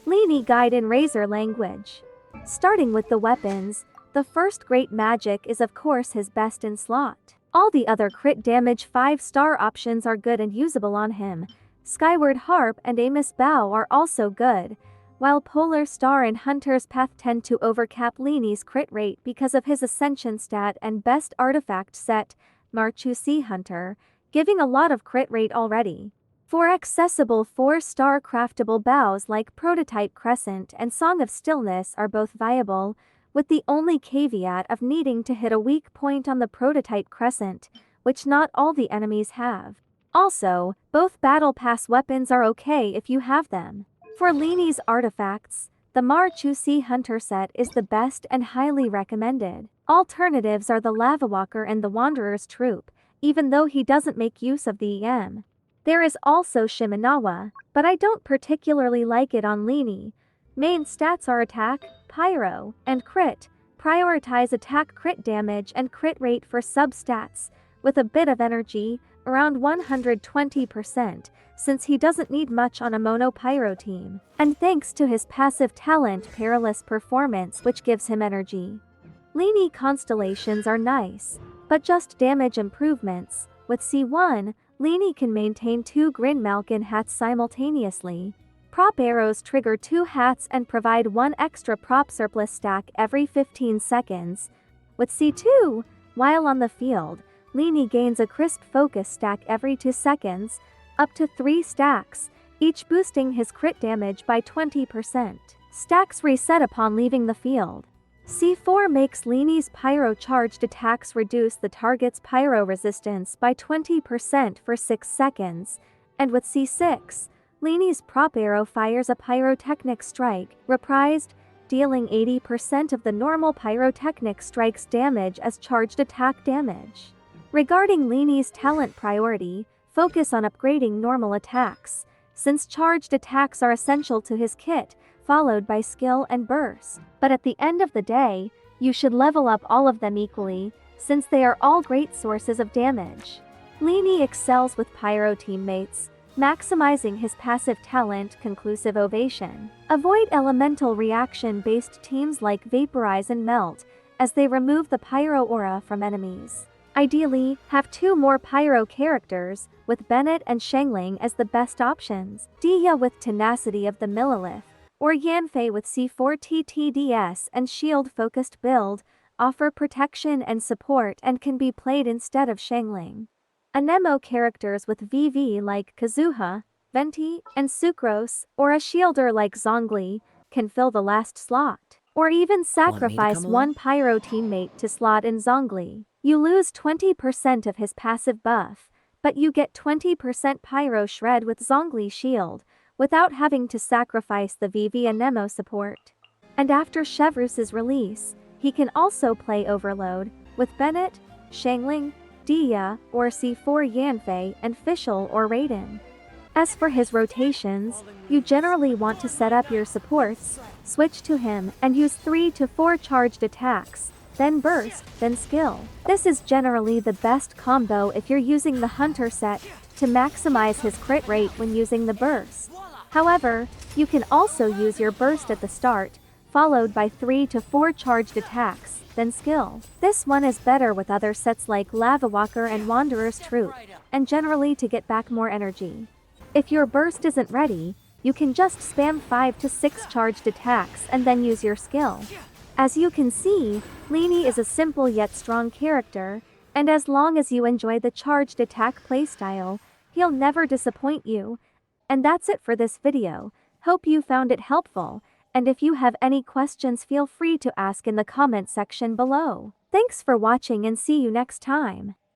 Lyney guide in Razor language. Starting with the weapons, the first great magic is of course his best in slot. All the other crit damage 5-star options are good and usable on him. Skyward Harp and Amos Bow are also good, while Polar Star and Hunter's Path tend to overcap Lyney's crit rate because of his Ascension stat and best artifact set, Marchusi Hunter, giving a lot of crit rate already. For accessible 4-star craftable bows like Prototype Crescent and Song of Stillness are both viable, with the only caveat of needing to hit a weak point on the Prototype Crescent, which not all the enemies have. Also, both Battle Pass weapons are okay if you have them. For Lyney's artifacts, the Marchusi Hunter set is the best and highly recommended. Alternatives are the Lavawalker and the Wanderer's Troop, even though he doesn't make use of the EM. There is also Shimenawa, but I don't particularly like it on Lyney. Main stats are attack, pyro, and crit. Prioritize attack crit damage and crit rate for substats, with a bit of energy, around 120%, since he doesn't need much on a mono pyro team. And thanks to his passive talent Perilous Performance which gives him energy. Lyney constellations are nice, but just damage improvements. With C1, Lyney can maintain 2 Grin Malkin hats simultaneously. Prop arrows trigger 2 hats and provide 1 extra prop surplus stack every 15 seconds. With C2, while on the field, Lyney gains a crisp focus stack every 2 seconds, up to 3 stacks, each boosting his crit damage by 20%. Stacks reset upon leaving the field. C4 makes Lyney's pyro charged attacks reduce the target's pyro resistance by 20% for 6 seconds, and with C6, Lyney's prop arrow fires a pyrotechnic strike, reprised, dealing 80% of the normal pyrotechnic strike's damage as charged attack damage. Regarding Lyney's talent priority, focus on upgrading normal attacks, since charged attacks are essential to his kit, followed by skill and burst. But at the end of the day, you should level up all of them equally, since they are all great sources of damage. Lyney excels with pyro teammates, maximizing his passive talent Conclusive Ovation. Avoid elemental reaction-based teams like Vaporize and Melt, as they remove the pyro aura from enemies. Ideally, have 2 more pyro characters, with Bennett and Shangling as the best options. Dia with Tenacity of the Millilith, or Yanfei with C4 TTDS and shield-focused build, offer protection and support and can be played instead of Shangling. Anemo characters with VV like Kazuha, Venti, and Sucrose, or a shielder like Zhongli, can fill the last slot. Or even sacrifice 1 pyro teammate to slot in Zhongli. You lose 20% of his passive buff, but you get 20% pyro shred with Zhongli shield, without having to sacrifice the VV Anemo support. And after Chevrus's release, he can also play Overload, with Bennett, Shangling, Dia, or C4 Yanfei and Fischl or Raiden. As for his rotations, you generally want to set up your supports, switch to him, and use 3 to 4 charged attacks, then burst, then skill. This is generally the best combo if you're using the Hunter set to maximize his crit rate when using the burst. However, you can also use your burst at the start, followed by 3 to 4 charged attacks, then skill. This one is better with other sets like Lavawalker and Wanderer's Troop, and generally to get back more energy. If your burst isn't ready, you can just spam 5 to 6 charged attacks and then use your skill. As you can see, Lyney is a simple yet strong character, and as long as you enjoy the charged attack playstyle, he'll never disappoint you. And that's it for this video. Hope you found it helpful, and if you have any questions feel free to ask in the comment section below. Thanks for watching and see you next time.